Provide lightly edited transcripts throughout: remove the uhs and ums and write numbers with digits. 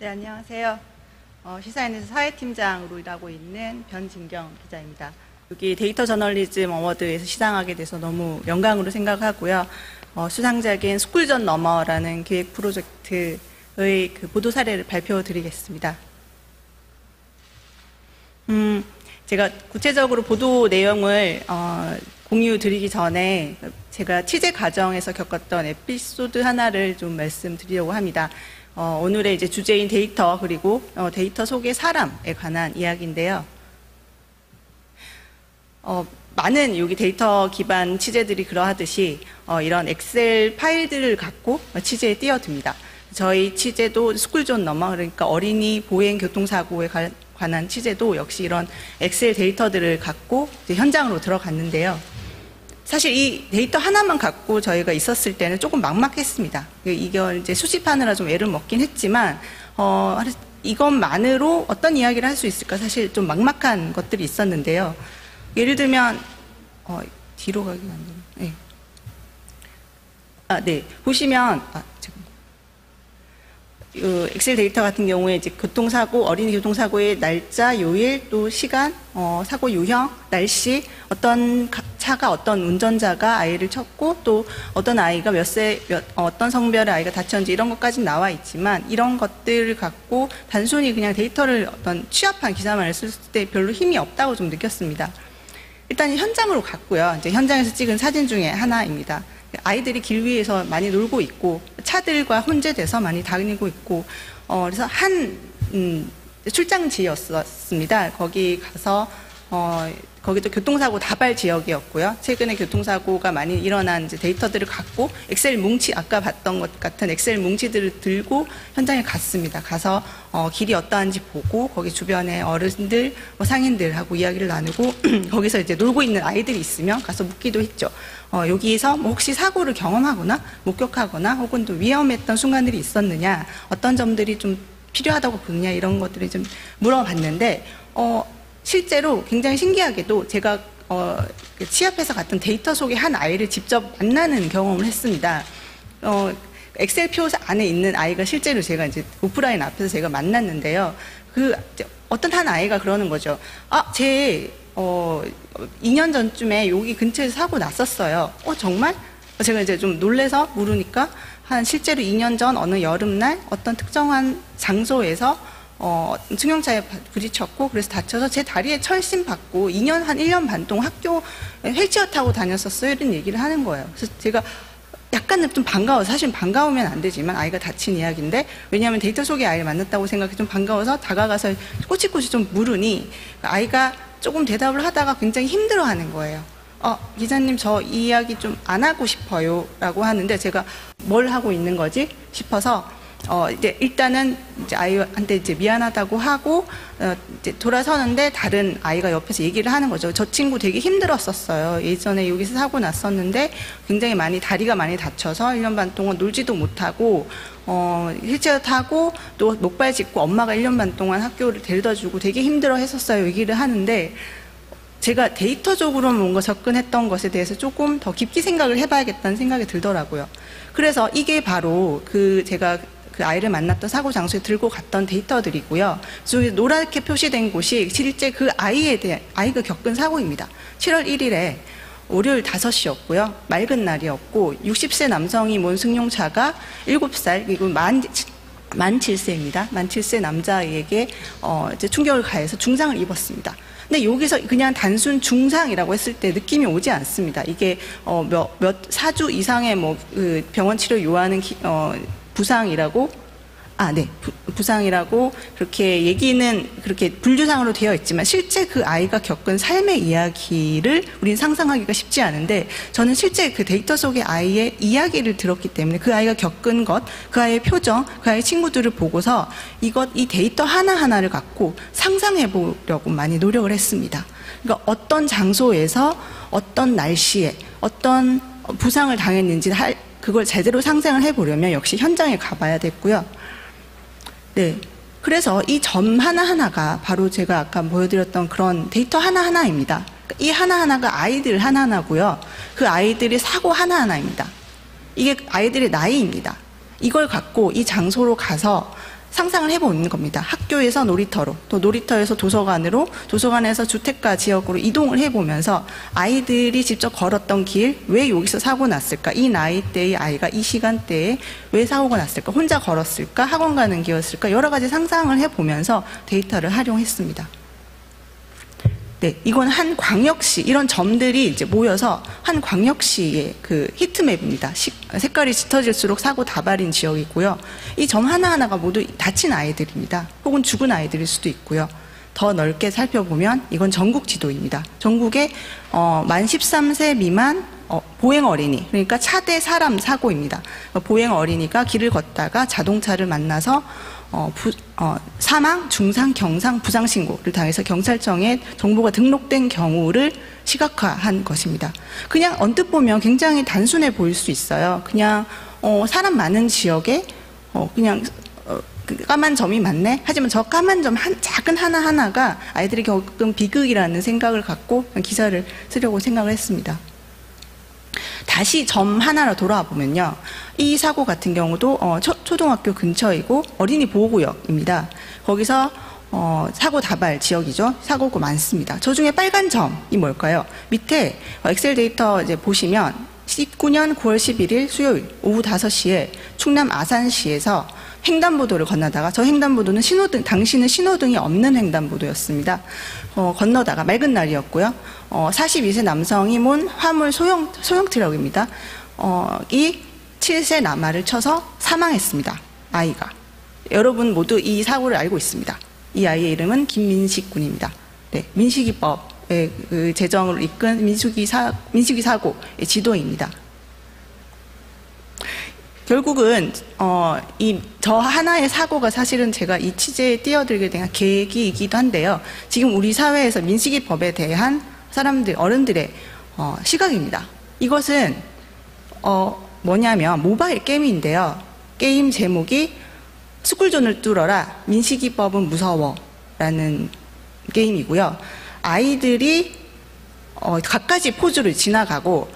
네, 안녕하세요. 시사인에서 사회팀장으로 일하고 있는 변진경 기자입니다. 여기 데이터 저널리즘 어워드에서 시상하게 돼서 너무 영광으로 생각하고요. 수상작인 스쿨존 너머라는 기획 프로젝트의 그 보도 사례를 발표드리겠습니다. 제가 구체적으로 보도 내용을 공유 드리기 전에 제가 취재 과정에서 겪었던 에피소드 하나를 좀 말씀드리려고 합니다. 오늘의 이제 주제인 데이터 그리고 데이터 속의 사람에 관한 이야기인데요. 많은 여기 데이터 기반 취재들이 그러하듯이 이런 엑셀 파일들을 갖고 취재에 뛰어듭니다. 저희 취재도 스쿨존 너머, 그러니까 어린이 보행 교통사고에 관한 취재도 역시 이런 엑셀 데이터들을 갖고 이제 현장으로 들어갔는데요. 사실 이 데이터 하나만 갖고 저희가 있었을 때는 조금 막막했습니다. 이걸 이제 수집하느라 좀 애를 먹긴 했지만, 이것만으로 어떤 이야기를 할 수 있을까 사실 좀 막막한 것들이 있었는데요. 예를 들면, 뒤로 가기 안 되네. 네. 네. 보시면, 엑셀 데이터 같은 경우에 이제 교통사고, 어린이 교통사고의 날짜, 요일, 또 시간, 사고 유형, 날씨, 어떤 차가 어떤 운전자가 아이를 쳤고 또 어떤 아이가 어떤 성별의 아이가 다쳤는지 이런 것까지 나와 있지만 이런 것들을 갖고 단순히 그냥 데이터를 어떤 취합한 기사만을 쓸 때 별로 힘이 없다고 좀 느꼈습니다. 일단 현장으로 갔고요. 이제 현장에서 찍은 사진 중에 하나입니다. 아이들이 길 위에서 많이 놀고 있고 차들과 혼재돼서 많이 다니고 있고 그래서 한 출장지였습니다. 거기 가서 거기도 교통사고 다발 지역이었고요. 최근에 교통사고가 많이 일어난 이제 데이터들을 갖고 엑셀 뭉치, 아까 봤던 것 같은 엑셀 뭉치들을 들고 현장에 갔습니다. 가서 길이 어떠한지 보고 거기 주변에 어른들, 상인들하고 이야기를 나누고 거기서 이제 놀고 있는 아이들이 있으면 가서 묻기도 했죠. 여기서 뭐 혹시 사고를 경험하거나 목격하거나 혹은 또 위험했던 순간들이 있었느냐, 어떤 점들이 좀 필요하다고 보느냐 이런 것들을 좀 물어봤는데 실제로 굉장히 신기하게도 제가 취합해서 갔던 데이터 속의 한 아이를 직접 만나는 경험을 했습니다. 엑셀표 안에 있는 아이가 실제로 제가 이제 오프라인 앞에서 제가 만났는데요. 어떤 한 아이가 그러는 거죠. 제 2년 전쯤에 여기 근처에서 사고 났었어요. 정말? 제가 이제 좀 놀래서 물으니까 실제로 2년 전 어느 여름날 어떤 특정한 장소에서 승용차에 부딪혔고 그래서 다쳐서 제 다리에 철심 받고 1년 반 동안 학교 휠체어 타고 다녔었어요. 이런 얘기를 하는 거예요. 그래서 제가 약간은 좀 반가워서, 사실 반가우면 안 되지만 아이가 다친 이야기인데, 왜냐하면 데이터 속의 아이를 만났다고 생각해 좀 반가워서 다가가서 꼬치꼬치 좀 물으니 아이가 조금 대답을 하다가 굉장히 힘들어하는 거예요. 기자님 저 이 이야기 좀 안 하고 싶어요 라고 하는데 제가 뭘 하고 있는 거지 싶어서 이제 일단은 이제 아이한테 이제 미안하다고 하고 이제 돌아서는데 다른 아이가 옆에서 얘기를 하는 거죠. 저 친구 되게 힘들었었어요. 예전에 여기서 사고 났었는데 굉장히 다리가 많이 다쳐서 1년 반 동안 놀지도 못하고 휠체어 타고 또 목발 짚고 엄마가 1년 반 동안 학교를 데려다주고 되게 힘들어 했었어요. 얘기를 하는데 제가 데이터적으로 뭔가 접근했던 것에 대해서 조금 더 깊게 생각을 해봐야겠다는 생각이 들더라고요. 그래서 이게 바로 제가 그 아이를 만났던 사고 장소에 들고 갔던 데이터들이고요. 그래서 노랗게 표시된 곳이 실제 그 아이가 겪은 사고입니다. 7월 1일에 월요일 5시였고요. 맑은 날이었고 60세 남성이 몰 승용차가 7살 그리고 만 7세입니다. 만 7세 남자에게 이제 충격을 가해서 중상을 입었습니다. 근데 여기서 그냥 단순 중상이라고 했을 때 느낌이 오지 않습니다. 이게 4주 이상의 그 병원 치료 요하는 부상이라고 부상이라고 그렇게 얘기는 그렇게 분류상으로 되어 있지만 실제 그 아이가 겪은 삶의 이야기를 우린 상상하기가 쉽지 않은데, 저는 실제 그 데이터 속의 아이의 이야기를 들었기 때문에 그 아이가 겪은 것, 그 아이의 표정, 그 아이의 친구들을 보고서 이 데이터 하나하나를 갖고 상상해 보려고 많이 노력을 했습니다. 그러니까 어떤 장소에서 어떤 날씨에 어떤 부상을 당했는지 그걸 제대로 상상을 해보려면 역시 현장에 가봐야 됐고요. 네. 그래서 이 점 하나하나가 바로 제가 아까 보여드렸던 그런 데이터 하나하나입니다. 이 하나하나가 아이들 하나하나고요. 그 아이들의 사고 하나하나입니다. 이게 아이들의 나이입니다. 이걸 갖고 이 장소로 가서 상상을 해보는 겁니다. 학교에서 놀이터로, 또 놀이터에서 도서관으로, 도서관에서 주택가 지역으로 이동을 해보면서 아이들이 직접 걸었던 길, 왜 여기서 사고 났을까? 이 나이대의 아이가 이 시간대에 왜 사고가 났을까? 혼자 걸었을까? 학원 가는 길이었을까? 여러 가지 상상을 해보면서 데이터를 활용했습니다. 네, 이건 한 광역시, 이런 점들이 이제 모여서 한 광역시의 그 히트맵입니다. 색깔이 짙어질수록 사고 다발인 지역이고요. 이 점 하나하나가 모두 다친 아이들입니다. 혹은 죽은 아이들일 수도 있고요. 더 넓게 살펴보면 이건 전국 지도입니다. 전국에 만 13세 미만 보행 어린이, 그러니까 차대 사람 사고입니다. 보행 어린이가 길을 걷다가 자동차를 만나서 사망, 중상, 경상, 부상 신고를 당해서 경찰청에 정보가 등록된 경우를 시각화한 것입니다. 그냥 언뜻 보면 굉장히 단순해 보일 수 있어요. 그냥 사람 많은 지역에 그냥 까만 점이 많네. 하지만 저 까만 점 작은 하나하나가 아이들이 겪은 비극이라는 생각을 갖고 기사를 쓰려고 생각을 했습니다. 다시 점 하나로 돌아와 보면요. 이 사고 같은 경우도 초등학교 근처이고 어린이 보호구역입니다. 거기서 사고 다발 지역이죠. 사고가 많습니다. 저 중에 빨간 점이 뭘까요? 밑에 엑셀 데이터 이제 보시면 19년 9월 11일 수요일 오후 5시에 충남 아산시에서 횡단보도를 건너다가, 저 횡단보도는 당시는 신호등이 없는 횡단보도였습니다. 건너다가 맑은 날이었고요. 42세 남성이 몰 화물 소형 트럭입니다. 이 7세 남아를 쳐서 사망했습니다. 아이가. 여러분 모두 이 사고를 알고 있습니다. 이 아이의 이름은 김민식 군입니다. 네, 민식이법의 그 제정을 이끈 민식이 사고의 지도입니다. 결국은 저 하나의 사고가 사실은 제가 이 취재에 뛰어들게 된 계기이기도 한데요. 지금 우리 사회에서 민식이법에 대한 어른들의 시각입니다. 이것은 뭐냐면 모바일 게임인데요. 게임 제목이 스쿨존을 뚫어라, 민식이법은 무서워 라는 게임이고요. 아이들이 갖가지 포즈를 지나가고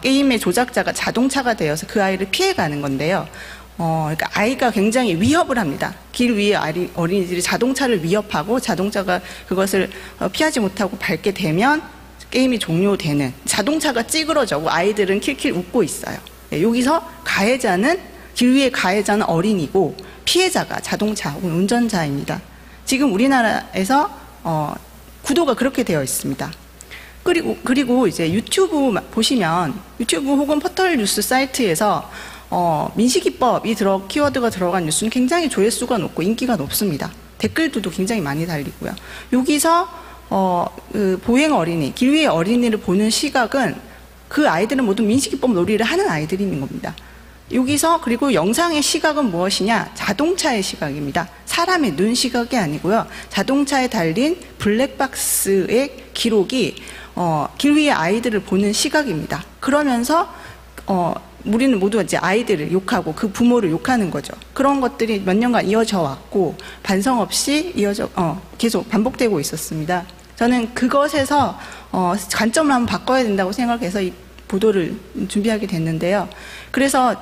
게임의 조작자가 자동차가 되어서 그 아이를 피해가는 건데요. 그러니까 아이가 굉장히 위협을 합니다. 길 위에 어린이들이 자동차를 위협하고 자동차가 그것을 피하지 못하고 밟게 되면 게임이 종료되는, 자동차가 찌그러져고 아이들은 킬킬 웃고 있어요. 네, 여기서 길 위의 가해자는 어린이고 피해자가 자동차 혹은 운전자입니다. 지금 우리나라에서 구도가 그렇게 되어 있습니다. 그리고 이제 유튜브 보시면, 유튜브 혹은 포털 뉴스 사이트에서 민식이법이 키워드가 들어간 뉴스는 굉장히 조회수가 높고 인기가 높습니다. 댓글도 굉장히 많이 달리고요. 여기서 그 보행 어린이, 길 위의 어린이를 보는 시각은 그 아이들은 모두 민식이법 놀이를 하는 아이들인 겁니다. 여기서 그리고 영상의 시각은 무엇이냐? 자동차의 시각입니다. 사람의 눈 시각이 아니고요. 자동차에 달린 블랙박스의 기록이 길 위의 아이들을 보는 시각입니다. 그러면서 우리는 모두 이제 아이들을 욕하고 그 부모를 욕하는 거죠. 그런 것들이 몇 년간 이어져 왔고 반성 없이 계속 반복되고 있었습니다. 저는 그것에서 관점을 한번 바꿔야 된다고 생각해서 이 보도를 준비하게 됐는데요. 그래서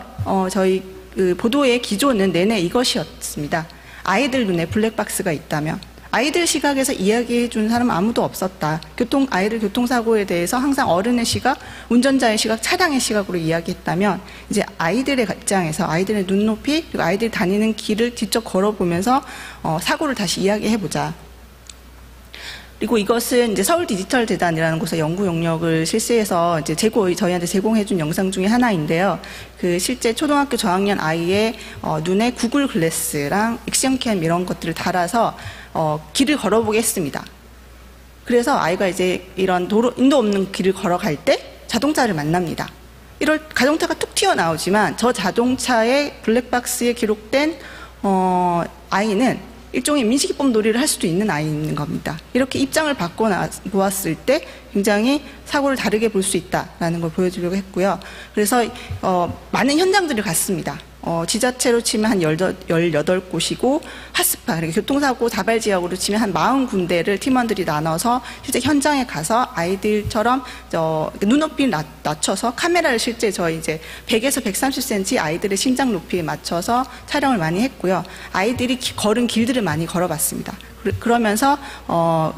저희 그 보도의 기조는 내내 이것이었습니다. 아이들 눈에 블랙박스가 있다면, 아이들 시각에서 이야기해 준 사람은 아무도 없었다. 아이들 교통사고에 대해서 항상 어른의 시각, 운전자의 시각, 차량의 시각으로 이야기했다면, 이제 아이들의 입장에서 아이들의 눈높이, 그리고 아이들이 다니는 길을 직접 걸어보면서 사고를 다시 이야기해보자. 그리고 이것은 이제 서울 디지털 재단이라는 곳에 연구 용역을 실시해서 이제 저희한테 제공해준 영상 중에 하나인데요. 그 실제 초등학교 저학년 아이의 눈에 구글 글래스랑 액션캠 이런 것들을 달아서 길을 걸어보게 했습니다. 그래서 아이가 이제 이런 인도 없는 길을 걸어갈 때 자동차를 만납니다. 이럴 자동차가 툭 튀어나오지만 저 자동차의 블랙박스에 기록된 아이는 일종의 민식이법 놀이를 할 수도 있는 아이인 겁니다. 이렇게 입장을 보았을 때 굉장히 사고를 다르게 볼 수 있다라는 걸 보여주려고 했고요. 그래서 많은 현장들을 갔습니다. 지자체로 치면 한 18곳이고 핫스팟, 그러니까 교통사고 다발 지역으로 치면 한 40군데를 팀원들이 나눠서 실제 현장에 가서 아이들처럼 눈높이를 낮춰서 카메라를 실제 저희 이제 100에서 130cm 아이들의 심장 높이에 맞춰서 촬영을 많이 했고요. 아이들이 걸은 길들을 많이 걸어봤습니다. 그러면서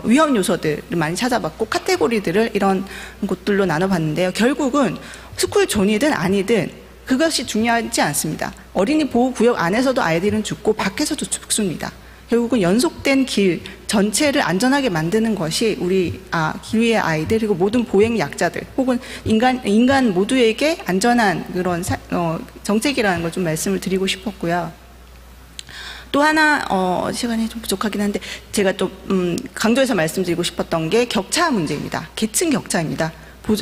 위험 요소들을 많이 찾아봤고 카테고리들을 이런 곳들로 나눠봤는데요. 결국은 스쿨존이든 아니든 그것이 중요하지 않습니다. 어린이 보호구역 안에서도 아이들은 죽고 밖에서도 죽습니다. 결국은 연속된 길 전체를 안전하게 만드는 것이 우리 기후의 아이들 그리고 모든 보행 약자들 혹은 인간 모두에게 안전한 그런 정책이라는 걸 좀 말씀을 드리고 싶었고요. 또 하나 시간이 좀 부족하긴 한데 제가 좀 강조해서 말씀드리고 싶었던 게 격차 문제입니다. 계층 격차입니다.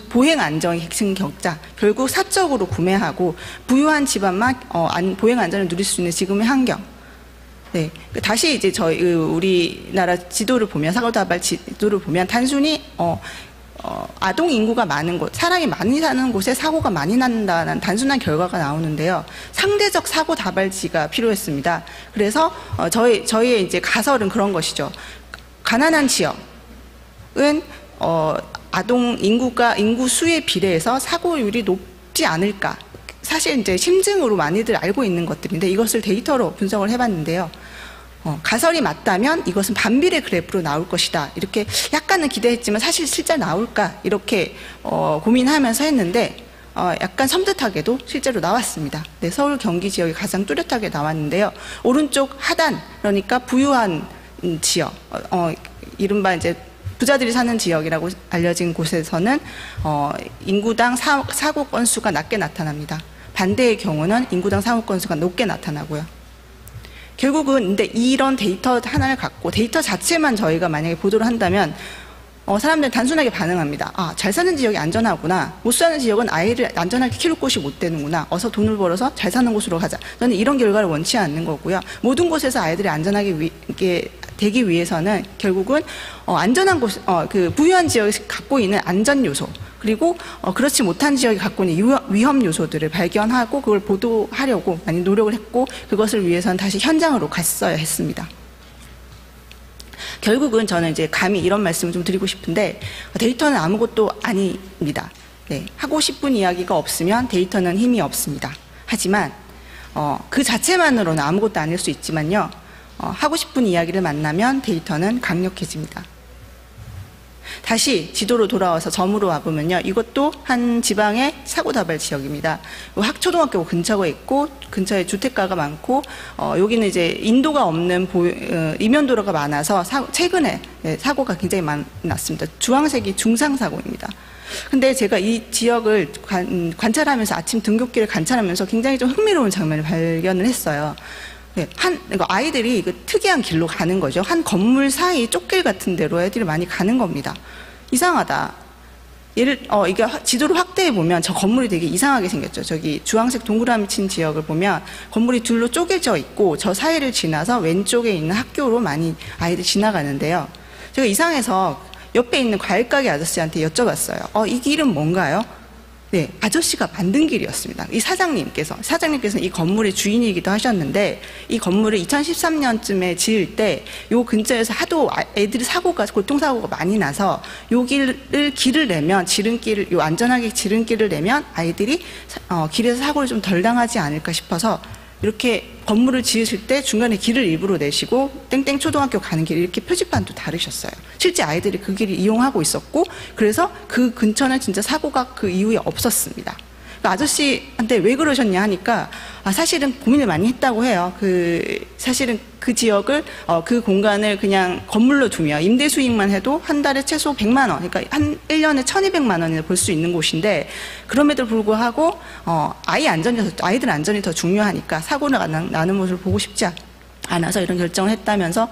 보행 안정의 계층 격차, 결국 사적으로 구매하고 부유한 집안만 보행 안전을 누릴 수 있는 지금의 환경. 네, 다시 이제 저희 우리나라 지도를 보면 사고다발 지도를 보면 단순히 아동 인구가 많은 곳, 사람이 많이 사는 곳에 사고가 많이 난다는 단순한 결과가 나오는데요. 상대적 사고 다발지가 필요했습니다. 그래서 저희의 이제 가설은 그런 것이죠. 가난한 지역은 아동 인구 수에 비례해서 사고율이 높지 않을까. 사실 이제 심증으로 많이들 알고 있는 것들인데 이것을 데이터로 분석을 해봤는데요. 가설이 맞다면 이것은 반비례 그래프로 나올 것이다. 이렇게 약간은 기대했지만 사실 실제 나올까 이렇게 고민하면서 했는데 약간 섬뜩하게도 실제로 나왔습니다. 네, 서울 경기 지역이 가장 뚜렷하게 나왔는데요. 오른쪽 하단 그러니까 부유한 지역, 이른바 이제 부자들이 사는 지역이라고 알려진 곳에서는 인구당 사고 건수가 낮게 나타납니다. 반대의 경우는 인구당 사고 건수가 높게 나타나고요. 결국은 근데 이런 데이터 하나를 갖고 데이터 자체만 저희가 만약에 보도를 한다면 사람들은 단순하게 반응합니다. 잘 사는 지역이 안전하구나. 못 사는 지역은 아이를 안전하게 키울 곳이 못 되는구나. 어서 돈을 벌어서 잘 사는 곳으로 가자. 저는 이런 결과를 원치 않는 거고요. 모든 곳에서 아이들이 안전하게 되기 위해서는 결국은 안전한 곳, 그 부유한 지역이 갖고 있는 안전 요소 그리고 그렇지 못한 지역이 갖고 있는 위험 요소들을 발견하고 그걸 보도하려고 많이 노력을 했고 그것을 위해서는 다시 현장으로 갔어야 했습니다. 결국은 저는 이제 감히 이런 말씀을 좀 드리고 싶은데 데이터는 아무것도 아닙니다. 네, 하고 싶은 이야기가 없으면 데이터는 힘이 없습니다. 하지만 그 자체만으로는 아무것도 아닐 수 있지만요. 하고 싶은 이야기를 만나면 데이터는 강력해집니다. 다시 지도로 돌아와서 점으로 와보면요. 이것도 한 지방의 사고다발 지역입니다. 학초등학교 근처가 있고 근처에 주택가가 많고 여기는 이제 인도가 없는 이면도로가 많아서 최근에 사고가 굉장히 많았습니다. 주황색이 중상사고입니다. 근데 제가 이 지역을 관찰하면서 아침 등굣길을 관찰하면서 굉장히 좀 흥미로운 장면을 발견을 했어요. 네, 아이들이 특이한 길로 가는 거죠. 한 건물 사이 쪽길 같은 데로 애들이 많이 가는 겁니다. 이상하다. 이게 지도를 확대해 보면 저 건물이 되게 이상하게 생겼죠. 저기 주황색 동그라미 친 지역을 보면 건물이 둘로 쪼개져 있고 저 사이를 지나서 왼쪽에 있는 학교로 많이 아이들이 지나가는데요. 제가 이상해서 옆에 있는 과일 가게 아저씨한테 여쭤봤어요. 이 길은 뭔가요? 네, 아저씨가 만든 길이었습니다. 이 사장님께서는 이 건물의 주인이기도 하셨는데 이 건물을 2013년쯤에 지을 때 요 근처에서 하도 애들이 교통사고가 많이 나서 요 길을 내면 요 안전하게 지름길을 내면 아이들이 길에서 사고를 좀 덜 당하지 않을까 싶어서 이렇게 건물을 지으실 때 중간에 길을 일부러 내시고 땡땡 초등학교 가는 길 이렇게 표지판도 다르셨어요. 실제 아이들이 그 길을 이용하고 있었고 그래서 그 근처는 진짜 사고가 그 이후에 없었습니다. 아저씨한테 왜 그러셨냐 하니까 사실은 고민을 많이 했다고 해요. 사실은 그 지역을 그 공간을 그냥 건물로 두며 임대 수익만 해도 한 달에 최소 100만 원, 그러니까 한 1년에 1,200만 원을 벌 수 있는 곳인데 그럼에도 불구하고 아이들 안전이 더 중요하니까 사고가 나는 모습을 보고 싶지 않아서 이런 결정을 했다면서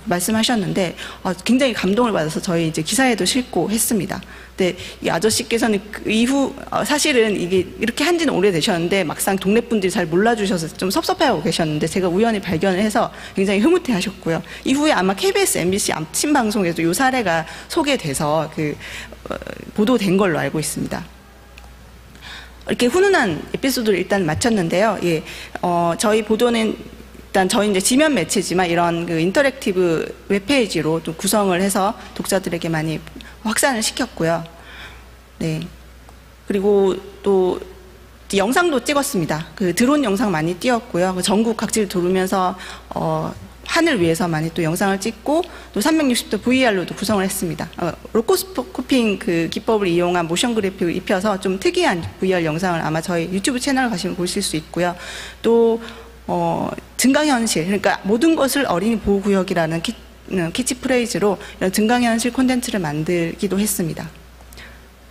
말씀하셨는데 굉장히 감동을 받아서 저희 이제 기사에도 실고 했습니다. 근데 이 아저씨께서는 그 이후 사실은 이게 이렇게 한지는 오래되셨는데 막상 동네 분들이 잘 몰라주셔서 좀 섭섭해하고 계셨는데 제가 우연히 발견을 해서 굉장히 흐뭇해하셨고요. 이후에 아마 KBS, MBC 아침 방송에도 이 사례가 소개돼서 보도된 걸로 알고 있습니다. 이렇게 훈훈한 에피소드를 일단 마쳤는데요. 예, 저희 보도는 일단 저희 이제 지면 매체지만 이런 그 인터랙티브 웹페이지로 좀 구성을 해서 독자들에게 많이 확산을 시켰고요. 네. 그리고 또 영상도 찍었습니다. 그 드론 영상 많이 띄웠고요. 전국 각지를 돌으면서 한을 위해서 많이 또 영상을 찍고 또 360도 VR로도 구성을 했습니다. 로코스코핑 그 기법을 이용한 모션 그래픽을 입혀서 좀 특이한 VR 영상을 아마 저희 유튜브 채널 가시면 보실 수 있고요. 또 증강현실, 그러니까 모든 것을 어린이 보호구역이라는 캐치프레이즈로 이런 증강현실 콘텐츠를 만들기도 했습니다.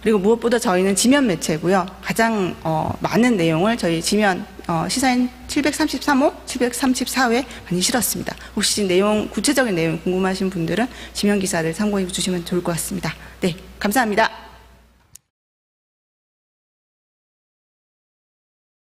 그리고 무엇보다 저희는 지면 매체고요. 가장 많은 내용을 저희 지면 시사인 733호, 734호에 많이 실었습니다. 혹시 구체적인 내용 궁금하신 분들은 지면 기사를 참고해 주시면 좋을 것 같습니다. 네, 감사합니다.